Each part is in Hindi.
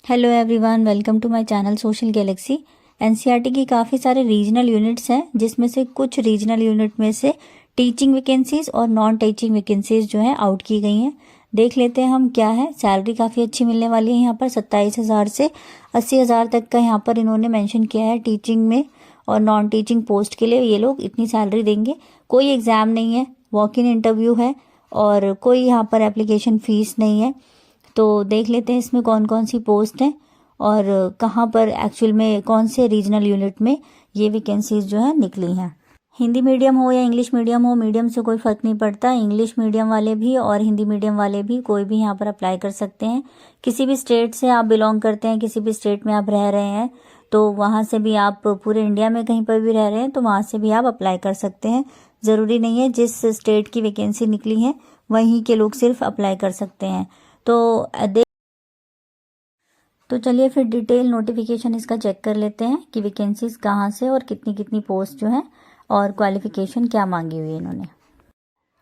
Hello everyone, welcome to my channel social galaxy. NCERT की काफ़ी सारे रीजनल यूनिट्स हैं, जिसमें से कुछ रीजनल यूनिट में से टीचिंग वैकेंसीज और नॉन टीचिंग वैकेंसीज जो है आउट की गई हैं। देख लेते हैं हम क्या है। सैलरी काफ़ी अच्छी मिलने वाली है। यहाँ पर 27,000 से 80,000 तक का यहाँ पर इन्होंने मेंशन किया है। टीचिंग में और नॉन टीचिंग पोस्ट के लिए ये लोग इतनी सैलरी देंगे। कोई एग्ज़ाम नहीं है, वॉक इन इंटरव्यू है और कोई यहाँ पर एप्लीकेशन फ़ीस नहीं है। तो देख लेते हैं इसमें कौन कौन सी पोस्ट हैं और कहाँ पर एक्चुअल में कौन से रीजनल यूनिट में ये वैकेंसीज जो है निकली हैं। हिंदी मीडियम हो या इंग्लिश मीडियम हो, मीडियम से कोई फ़र्क नहीं पड़ता। इंग्लिश मीडियम वाले भी और हिंदी मीडियम वाले भी कोई भी यहाँ पर अप्लाई कर सकते हैं। किसी भी स्टेट से आप बिलोंग करते हैं, किसी भी स्टेट में आप रह रहे हैं, तो वहाँ से भी आप पूरे इंडिया में कहीं पर भी रह रहे हैं तो वहाँ से भी आप अप्लाई कर सकते हैं। ज़रूरी नहीं है जिस स्टेट की वैकेंसी निकली है वहीं के लोग सिर्फ अप्लाई कर सकते हैं। तो चलिए फिर डिटेल नोटिफिकेशन इसका चेक कर लेते हैं कि वैकेंसीज कहाँ से और कितनी कितनी पोस्ट जो है और क्वालिफिकेशन क्या मांगी हुई है इन्होंने।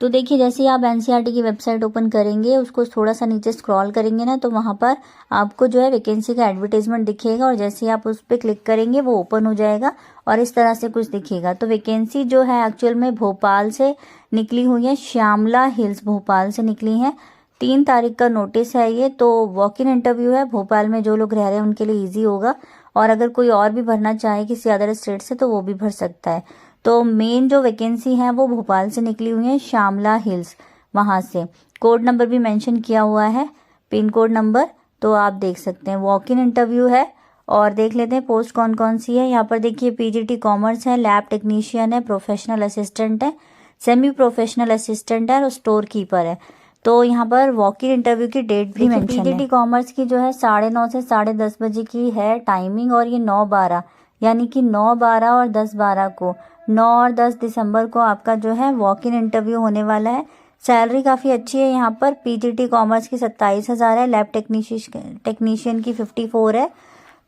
तो देखिए, जैसे ही आप एनसीईआरटी की वेबसाइट ओपन करेंगे, उसको थोड़ा सा नीचे स्क्रॉल करेंगे ना, तो वहाँ पर आपको जो है वैकेंसी का एडवर्टाइजमेंट दिखेगा और जैसे ही आप उस पर क्लिक करेंगे वो ओपन हो जाएगा और इस तरह से कुछ दिखेगा। तो वैकेंसी जो है एक्चुअल में भोपाल से निकली हुई है, श्यामला हिल्स भोपाल से निकली है। 3 तारीख का नोटिस है ये। तो वॉक इन इंटरव्यू है। भोपाल में जो लोग रह रहे हैं उनके लिए ईजी होगा और अगर कोई और भी भरना चाहे किसी अदर स्टेट से तो वो भी भर सकता है। तो मेन जो वैकेंसी है वो भोपाल से निकली हुई है, श्यामला हिल्स, वहाँ से। कोड नंबर भी मेंशन किया हुआ है, पिन कोड नंबर, तो आप देख सकते हैं। वॉक इन इंटरव्यू है और देख लेते हैं पोस्ट कौन कौन सी है। यहाँ पर देखिए, पीजीटी कॉमर्स है, लैब टेक्नीशियन है, प्रोफेशनल असिस्टेंट है, सेमी प्रोफेशनल असिस्टेंट है और स्टोर कीपर है। तो यहाँ पर वॉक इन इंटरव्यू की डेट भी मेंशन है। पीजीटी कॉमर्स की जो है 9:30 से 10:30 बजे की है टाइमिंग और ये 9/12 यानी कि 9/12 और 10/12 को 9 और 10 दिसंबर को आपका जो है वॉक इन इंटरव्यू होने वाला है। सैलरी काफ़ी अच्छी है यहाँ पर। पीजीटी कॉमर्स की 27,000 है, लैब टेक्नीशियन की 54 है,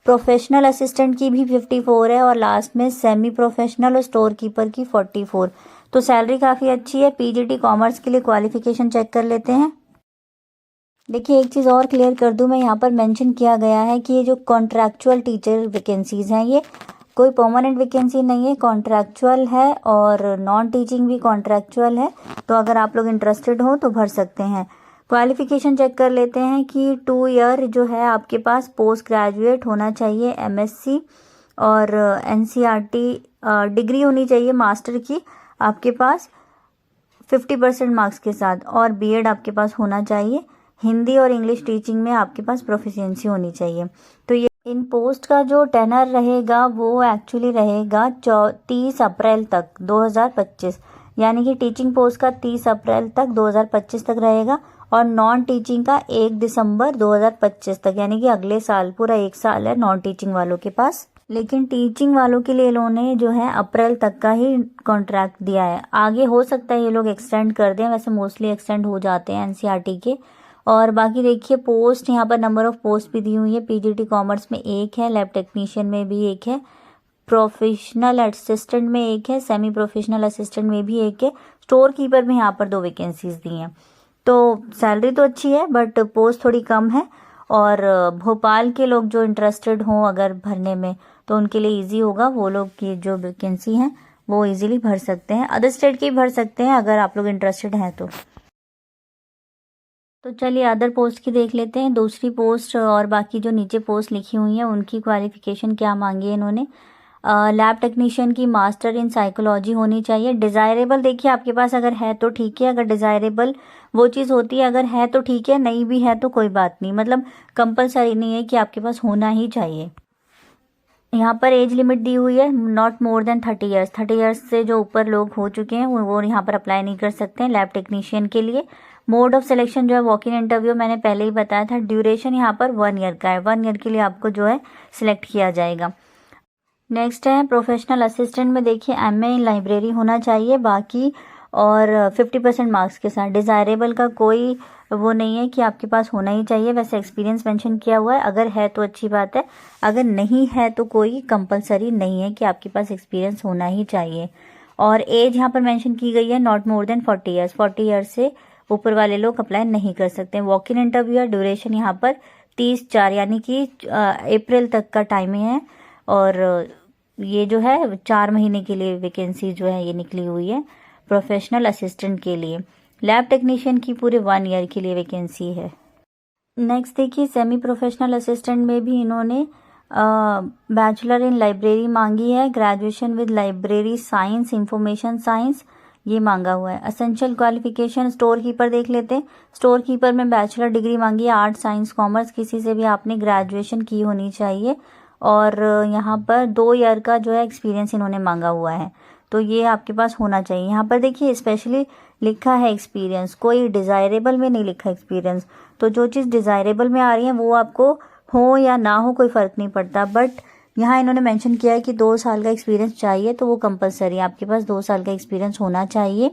प्रोफेशनल असिस्टेंट की भी 54 है और लास्ट में सेमी प्रोफेशनल और स्टोर कीपर की 44। तो सैलरी काफ़ी अच्छी है। पीजीटी कॉमर्स के लिए क्वालिफिकेशन चेक कर लेते हैं। देखिए, एक चीज़ और क्लियर कर दूं मैं, यहाँ पर मेंशन किया गया है कि ये जो कॉन्ट्रैक्चुअल टीचर वैकेंसीज हैं ये कोई परमानेंट वैकेंसी नहीं है, कॉन्ट्रैक्चुअल है और नॉन टीचिंग भी कॉन्ट्रैक्चुअल है। तो अगर आप लोग इंटरेस्टेड हो तो भर सकते हैं। क्वालिफिकेशन चेक कर लेते हैं कि 2 ईयर जो है आपके पास पोस्ट ग्रेजुएट होना चाहिए, एमएससी और एनसीईआरटी डिग्री होनी चाहिए मास्टर की आपके पास 50% मार्क्स के साथ, और बीएड आपके पास होना चाहिए। हिंदी और इंग्लिश टीचिंग में आपके पास प्रोफिशिएंसी होनी चाहिए। तो ये इन पोस्ट का जो टेनर रहेगा वो एक्चुअली रहेगा 30 अप्रैल तक 2025, यानी कि टीचिंग पोस्ट का 30 अप्रैल तक 2025 तक रहेगा और नॉन टीचिंग का 1 दिसंबर 2025 तक, यानी कि अगले साल पूरा 1 साल है नॉन टीचिंग वालों के पास। लेकिन टीचिंग वालों के लिए इन्होंने जो है अप्रैल तक का ही कॉन्ट्रैक्ट दिया है। आगे हो सकता है ये लोग एक्सटेंड कर दें, वैसे मोस्टली एक्सटेंड हो जाते हैं एनसीईआरटी के। और बाकी देखिए, पोस्ट यहाँ पर नंबर ऑफ पोस्ट भी दी हुई है। पीजीटी कॉमर्स में 1 है, लैब टेक्नीशियन में भी 1 है, प्रोफेशनल असिस्टेंट में 1 है, सेमी प्रोफेशनल असिस्टेंट में भी 1 है, स्टोर कीपर में यहाँ पर 2 वैकेंसीज दी हैं। तो सैलरी तो अच्छी है बट पोस्ट थोड़ी कम है। और भोपाल के लोग जो इंटरेस्टेड हों अगर भरने में तो उनके लिए इजी होगा। वो लोग की जो वैकेंसी हैं वो इजीली भर सकते हैं, अदर स्टेट की भर सकते हैं अगर आप लोग इंटरेस्टेड हैं तो चलिए अदर पोस्ट की देख लेते हैं। दूसरी पोस्ट और बाकी जो नीचे पोस्ट लिखी हुई हैं उनकी क्वालिफिकेशन क्या मांगी है इन्होंने। लैब टेक्नीशियन की मास्टर इन साइकोलॉजी होनी चाहिए। डिज़ायरेबल देखिए आपके पास अगर है तो ठीक है, अगर डिज़ायरेबल वो चीज़ होती है, अगर है तो ठीक है, नहीं भी है तो कोई बात नहीं, मतलब कंपलसरी नहीं है कि आपके पास होना ही चाहिए। यहाँ पर एज लिमिट दी हुई है, not more than 30 years. 30 years से जो ऊपर लोग हो चुके हैं वो यहाँ पर अप्लाई नहीं कर सकते हैं लैब टेक्नीशियन के लिए। मोड ऑफ सिलेक्शन जो है वॉक इन इंटरव्यू, मैंने पहले ही बताया था। ड्यूरेशन यहाँ पर 1 ईयर का है, 1 ईयर के लिए आपको जो है सिलेक्ट किया जाएगा। नेक्स्ट है प्रोफेशनल असिस्टेंट में देखिए एमए इन लाइब्रेरी होना चाहिए बाकी, और 50% मार्क्स के साथ। डिज़ायरेबल का कोई वो नहीं है कि आपके पास होना ही चाहिए, वैसे एक्सपीरियंस मेंशन किया हुआ है, अगर है तो अच्छी बात है, अगर नहीं है तो कोई कंपलसरी नहीं है कि आपके पास एक्सपीरियंस होना ही चाहिए। और एज यहाँ पर मेंशन की गई है not more than 40 years. 40 years से ऊपर वाले लोग अप्लाई नहीं कर सकते। वॉक इन इंटरव्यू है, ड्यूरेशन यहाँ पर 30/4 यानी कि अप्रैल तक का टाइमिंग है। और ये जो है 4 महीने के लिए वैकेंसी जो है ये निकली हुई है प्रोफेशनल असिस्टेंट के लिए। लैब टेक्नीशियन की पूरे 1 ईयर के लिए वैकेंसी है। नेक्स्ट देखिए, सेमी प्रोफेशनल असिस्टेंट में भी इन्होंने बैचलर इन लाइब्रेरी मांगी है, graduation with library science, information science ये मांगा हुआ है। असेंशियल क्वालिफिकेशन स्टोर कीपर देख लेते हैं। स्टोर कीपर में बैचलर डिग्री मांगी है, आर्ट साइंस कॉमर्स, किसी से भी आपने ग्रेजुएशन की होनी चाहिए। और यहाँ पर 2 ईयर का जो है एक्सपीरियंस इन्होंने मांगा हुआ है, तो ये आपके पास होना चाहिए। यहाँ पर देखिए स्पेशली लिखा है एक्सपीरियंस, कोई डिज़ायरेबल में नहीं लिखा एक्सपीरियंस। तो जो चीज़ डिज़ायरेबल में आ रही है वो आपको हो या ना हो कोई फ़र्क नहीं पड़ता, बट यहाँ इन्होंने मेंशन किया है कि 2 साल का एक्सपीरियंस चाहिए, तो वो कंपलसरी, आपके पास 2 साल का एक्सपीरियंस होना चाहिए।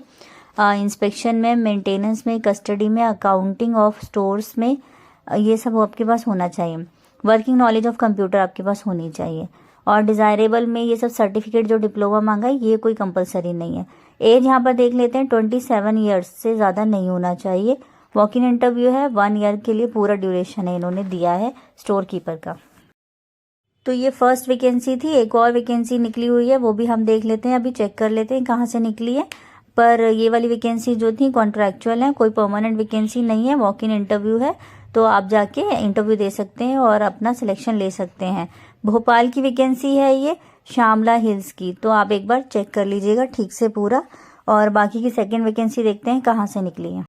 इंस्पेक्शन में, मेंटेनेंस में, कस्टडी में, अकाउंटिंग ऑफ स्टोर्स में, ये सब आपके पास होना चाहिए। वर्किंग नॉलेज ऑफ कंप्यूटर आपके पास होनी चाहिए। और डिज़ायरेबल में ये सब सर्टिफिकेट जो डिप्लोमा मांगा है ये कोई कंपलसरी नहीं है। एज यहाँ पर देख लेते हैं 27 ईयर्स से ज़्यादा नहीं होना चाहिए। वॉक इन इंटरव्यू है, 1 ईयर के लिए पूरा ड्यूरेशन है इन्होंने दिया है स्टोर कीपर का। तो ये फर्स्ट वैकेंसी थी। एक और वैकेंसी निकली हुई है, वो भी हम देख लेते हैं, अभी चेक कर लेते हैं कहाँ से निकली है। पर ये वाली वैकेंसी जो थी कॉन्ट्रैक्चुअल है, कोई परमानेंट वैकेंसी नहीं है, वॉक इन इंटरव्यू है, तो आप जाके इंटरव्यू दे सकते हैं और अपना सिलेक्शन ले सकते हैं। भोपाल की वैकेंसी है ये, श्यामला हिल्स की, तो आप एक बार चेक कर लीजिएगा ठीक से पूरा। और बाकी की सेकेंड वैकेंसी देखते हैं कहाँ से निकली है।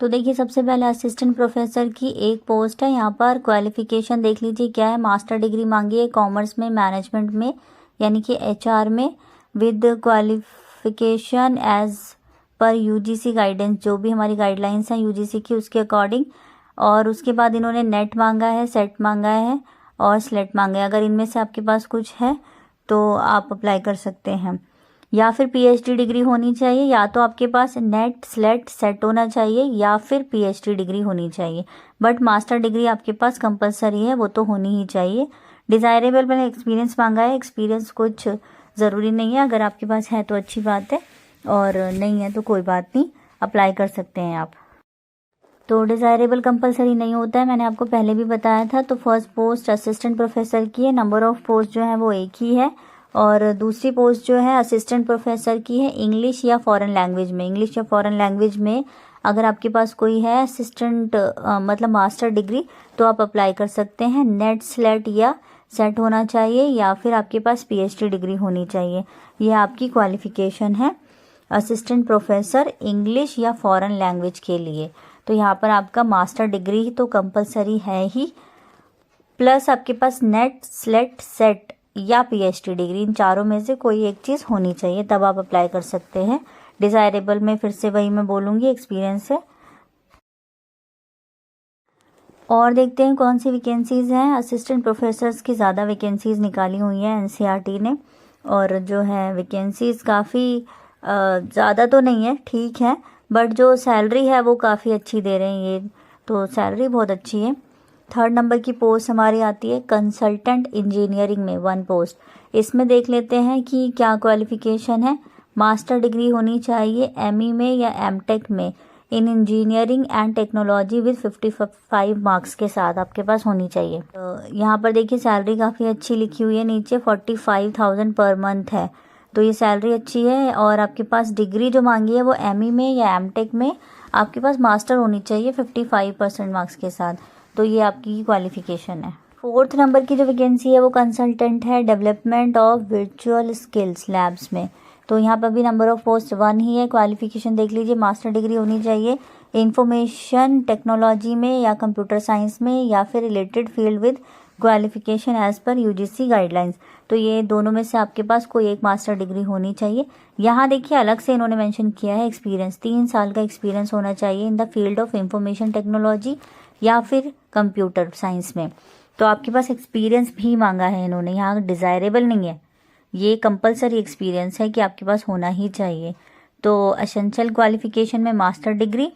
तो देखिए सबसे पहले असिस्टेंट प्रोफेसर की एक पोस्ट है। यहाँ पर क्वालिफिकेशन देख लीजिए क्या है। मास्टर डिग्री मांगी है कॉमर्स में, मैनेजमेंट में यानी कि HR में, with qualification as per UGC guidance, जो भी हमारी गाइडलाइंस हैं UGC की उसके अकॉर्डिंग। और उसके बाद इन्होंने नेट मांगा है, सेट मांगा है और स्लेट मांगा है। अगर इनमें से आपके पास कुछ है तो आप अप्लाई कर सकते हैं। या फिर PhD डिग्री होनी चाहिए, या तो आपके पास नेट स्लेट सेट होना चाहिए या फिर PhD डिग्री होनी चाहिए, बट मास्टर डिग्री आपके पास कंपलसरी है, वो तो होनी ही चाहिए। डिज़ायरेबल मैंने एक्सपीरियंस मांगा है, एक्सपीरियंस कुछ ज़रूरी नहीं है, अगर आपके पास है तो अच्छी बात है और नहीं है तो कोई बात नहीं, अप्लाई कर सकते हैं आप। तो डिज़ायरेबल कंपलसरी नहीं होता है, मैंने आपको पहले भी बताया था। तो फर्स्ट पोस्ट असिस्टेंट प्रोफेसर की है, नंबर ऑफ पोस्ट जो है वो एक ही है। और दूसरी पोस्ट जो है असिस्टेंट प्रोफेसर की है इंग्लिश या फॉरेन लैंग्वेज में। इंग्लिश या फॉरेन लैंग्वेज में अगर आपके पास कोई है असिस्टेंट मतलब मास्टर डिग्री तो आप अप्लाई कर सकते हैं। नेट स्लेट या सेट होना चाहिए या फिर आपके पास PhD डिग्री होनी चाहिए। ये आपकी क्वालिफिकेशन है असिस्टेंट प्रोफेसर इंग्लिश या फॉरेन लैंग्वेज के लिए। तो यहाँ पर आपका मास्टर डिग्री तो कंपलसरी है ही, प्लस आपके पास नेट स्लेट सेट या PhD डिग्री, इन चारों में से कोई एक चीज़ होनी चाहिए, तब आप अप्लाई कर सकते हैं। डिज़ायरेबल में फिर से वही मैं बोलूँगी, एक्सपीरियंस है। और देखते हैं कौन सी वैकेंसीज़ हैं। असिस्टेंट प्रोफेसर्स की ज़्यादा वैकेंसीज़ निकाली हुई हैं NCERT ने, और जो है वैकेंसीज़ काफ़ी ज़्यादा तो नहीं है, ठीक है, बट जो सैलरी है वो काफ़ी अच्छी दे रहे हैं ये, तो सैलरी बहुत अच्छी है। 3rd नंबर की पोस्ट हमारी आती है कंसल्टेंट इंजीनियरिंग में, 1 पोस्ट। इसमें देख लेते हैं कि क्या क्वालिफिकेशन है। मास्टर डिग्री होनी चाहिए ME में या MTech में इन engineering and technology with 55 marks के साथ आपके पास होनी चाहिए। तो यहाँ पर देखिए सैलरी काफ़ी अच्छी लिखी हुई है नीचे, 45,000 पर मंथ है, तो ये सैलरी अच्छी है। और आपके पास डिग्री जो मांगी है वो ME में या MTech में आपके पास मास्टर होनी चाहिए 55% मार्क्स के साथ, तो ये आपकी क्वालिफिकेशन है। 4th नंबर की जो वैकेंसी है वो कंसल्टेंट है development of virtual skills labs में। तो यहाँ पर भी नंबर ऑफ पोस्ट 1 ही है। क्वालिफिकेशन देख लीजिए, मास्टर डिग्री होनी चाहिए इंफॉर्मेशन टेक्नोलॉजी में या कंप्यूटर साइंस में या फिर related field with qualification as per UGC guidelines. तो ये दोनों में से आपके पास कोई एक मास्टर डिग्री होनी चाहिए। यहाँ देखिए अलग से इन्होंने मेंशन किया है एक्सपीरियंस, 3 साल का एक्सपीरियंस होना चाहिए in the field of information technology या फिर कंप्यूटर साइंस में। तो आपके पास एक्सपीरियंस भी मांगा है इन्होंने, यहाँ डिज़ायरेबल नहीं है, ये कंपलसरी एक्सपीरियंस है कि आपके पास होना ही चाहिए। तो एसेंशियल क्वालिफिकेशन में मास्टर डिग्री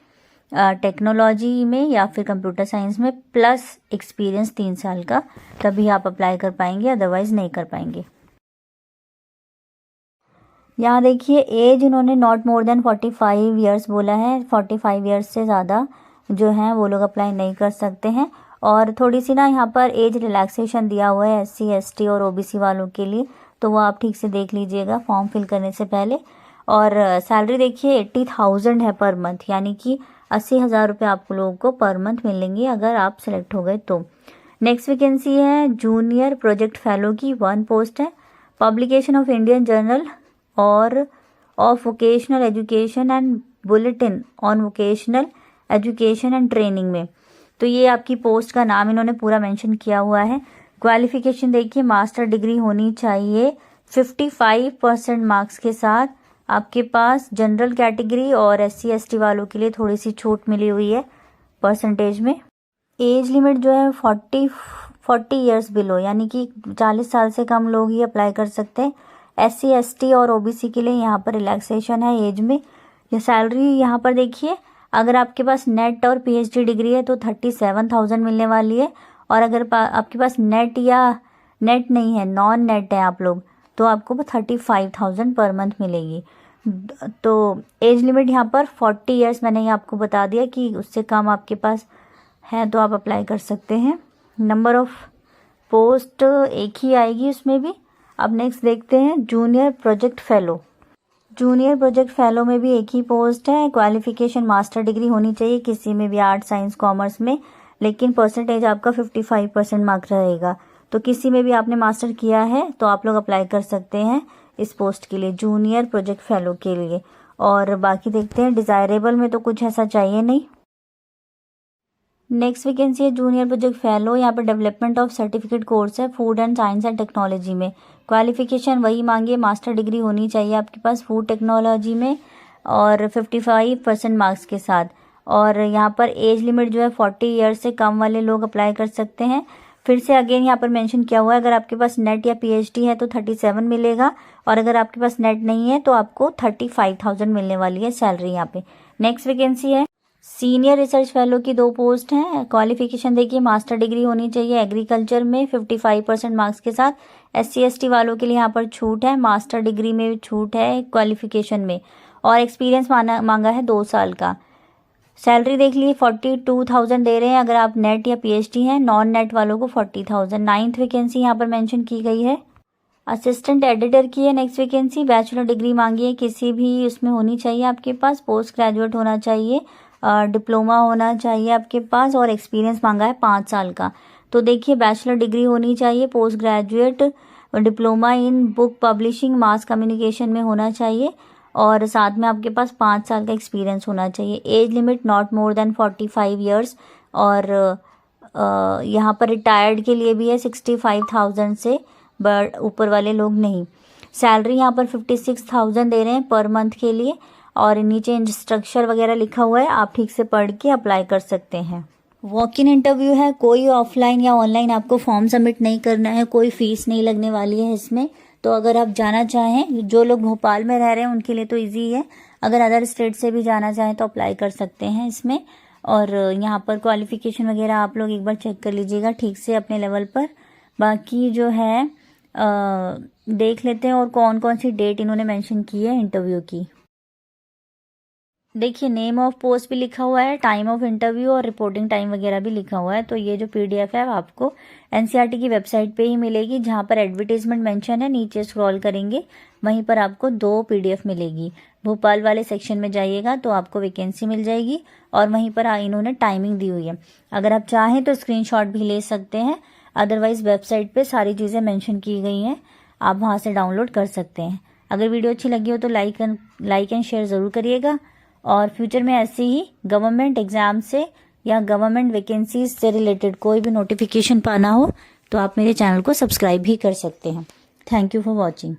टेक्नोलॉजी में या फिर कंप्यूटर साइंस में प्लस एक्सपीरियंस 3 साल का, तभी आप अप्लाई कर पाएंगे, अदरवाइज नहीं कर पाएंगे। यहाँ देखिए एज इन्होंने नॉट मोर देन 45 ईयर्स बोला है, 45 ईयर्स से ज़्यादा जो हैं वो लोग अप्लाई नहीं कर सकते हैं। और थोड़ी सी ना यहाँ पर एज रिलैक्सेशन दिया हुआ है SC ST और OBC वालों के लिए, तो वो आप ठीक से देख लीजिएगा फॉर्म फिल करने से पहले। और सैलरी देखिए 80,000 है पर मंथ, यानी कि 80,000 रुपये आप लोगों को पर मंथ मिलेंगे अगर आप सिलेक्ट हो गए तो। नेक्स्ट वैकेंसी है जूनियर प्रोजेक्ट फेलो की 1 पोस्ट है। पब्लिकेशन ऑफ इंडियन जर्नल और of vocational education and bulletin on vocational education and training में। तो ये आपकी पोस्ट का नाम इन्होंने पूरा मेंशन किया हुआ है। क्वालिफिकेशन देखिए मास्टर डिग्री होनी चाहिए 55% मार्क्स के साथ। आपके पास जनरल कैटेगरी और SC ST वालों के लिए थोड़ी सी छूट मिली हुई है परसेंटेज में। एज लिमिट जो है 40 ईयर्स बिलो, यानी कि 40 साल से कम लोग ही अप्लाई कर सकते हैं। SC ST और OBC के लिए यहाँ पर रिलैक्सेशन है एज में। ये सैलरी यहाँ पर देखिए, अगर आपके पास नेट और PhD डिग्री है तो 37,000 मिलने वाली है। और अगर आपके पास नेट या नेट नहीं है, नॉन नेट है आप लोग, तो आपको 35,000 पर मंथ मिलेगी। तो एज लिमिट यहाँ पर 40 ईयर्स मैंने ये आपको बता दिया कि उससे कम आपके पास है तो आप अप्लाई कर सकते हैं। नंबर ऑफ पोस्ट एक ही आएगी उसमें भी। अब नेक्स्ट देखते हैं junior project fellow. Junior project fellow में भी एक ही पोस्ट है। क्वालिफिकेशन मास्टर डिग्री होनी चाहिए किसी में भी, आर्ट साइंस कॉमर्स में, लेकिन परसेंटेज आपका 55% मार्क रहेगा। तो किसी में भी आपने मास्टर किया है तो आप लोग अप्लाई कर सकते हैं इस पोस्ट के लिए, जूनियर प्रोजेक्ट फेलो के लिए। और बाकी देखते हैं, डिजायरेबल में तो कुछ ऐसा चाहिए नहीं। नेक्स्ट वैकेंसी है जूनियर प्रोजेक्ट फेलो। यहाँ पर डेवलपमेंट ऑफ सर्टिफिकेट कोर्स है food and science and technology में। क्वालिफिकेशन वही मांगी है, मास्टर डिग्री होनी चाहिए आपके पास फूड टेक्नोलॉजी में और 55% मार्क्स के साथ। और यहाँ पर एज लिमिट जो है 40 ईयर्स से कम वाले लोग अप्लाई कर सकते हैं। फिर से अगेन यहाँ पर मेंशन किया हुआ है, अगर आपके पास नेट या PhD है तो 37 मिलेगा, और अगर आपके पास नेट नहीं है तो आपको 35,000 मिलने वाली है सैलरी यहाँ पे। नेक्स्ट वैकेंसी है सीनियर रिसर्च फेलो की 2 पोस्ट हैं। क्वालिफिकेशन देखिए मास्टर डिग्री होनी चाहिए एग्रीकल्चर में 55% मार्क्स के साथ। SC ST वालों के लिए यहाँ पर छूट है, मास्टर डिग्री में छूट है क्वालिफिकेशन में, और एक्सपीरियंस मांगा है 2 साल का। सैलरी देख लीजिए 42,000 दे रहे हैं अगर आप नेट या PhD हैं, नॉन नेट वालों को 40,000। 9th वैकेंसी यहाँ पर मेंशन की गई है असिस्टेंट एडिटर की है। नेक्स्ट वैकेंसी बैचलर डिग्री मांगी है, किसी भी उसमें होनी चाहिए आपके पास, पोस्ट ग्रेजुएट होना चाहिए, डिप्लोमा होना चाहिए आपके पास, और एक्सपीरियंस मांगा है 5 साल का। तो देखिए बैचलर डिग्री होनी चाहिए, post graduate, diploma in book publishing mass communication में होना चाहिए, और साथ में आपके पास 5 साल का एक्सपीरियंस होना चाहिए। Age limit not more than 45 years. और यहाँ पर रिटायर्ड के लिए भी है 65,000 से बट ऊपर वाले लोग नहीं। सैलरी यहाँ पर 56,000 दे रहे हैं पर मंथ के लिए, और नीचे इंस्ट्रक्चर वगैरह लिखा हुआ है, आप ठीक से पढ़ के अप्लाई कर सकते हैं। वॉक इन इंटरव्यू है, कोई ऑफलाइन या ऑनलाइन आपको फॉर्म सबमिट नहीं करना है, कोई फीस नहीं लगने वाली है इसमें। तो अगर आप जाना चाहें, जो लोग भोपाल में रह रहे हैं उनके लिए तो इजी है, अगर अदर स्टेट से भी जाना चाहें तो अप्लाई कर सकते हैं इसमें। और यहाँ पर क्वालिफिकेशन वगैरह आप लोग एक बार चेक कर लीजिएगा ठीक से अपने लेवल पर। बाकी जो है देख लेते हैं और कौन कौन सी डेट इन्होंने मेंशन की है इंटरव्यू की। देखिए नेम ऑफ पोस्ट भी लिखा हुआ है, टाइम ऑफ इंटरव्यू और रिपोर्टिंग टाइम वगैरह भी लिखा हुआ है। तो ये जो PDF है आपको NCERT की वेबसाइट पे ही मिलेगी, जहाँ पर एडवर्टीजमेंट मेंशन है, नीचे स्क्रॉल करेंगे वहीं पर आपको 2 PDF मिलेगी। भोपाल वाले सेक्शन में जाइएगा तो आपको वैकेंसी मिल जाएगी, और वहीं पर इन्होंने टाइमिंग दी हुई है। अगर आप चाहें तो स्क्रीनशॉट भी ले सकते हैं, अदरवाइज वेबसाइट पे सारी चीज़ें मेंशन की गई हैं, आप वहाँ से डाउनलोड कर सकते हैं। अगर वीडियो अच्छी लगी हो तो लाइक एंड शेयर ज़रूर करिएगा, और फ्यूचर में ऐसे ही गवर्नमेंट एग्जाम से या गवर्नमेंट वैकेंसीज से रिलेटेड कोई भी नोटिफिकेशन पाना हो तो आप मेरे चैनल को सब्सक्राइब भी कर सकते हैं। Thank you for watching.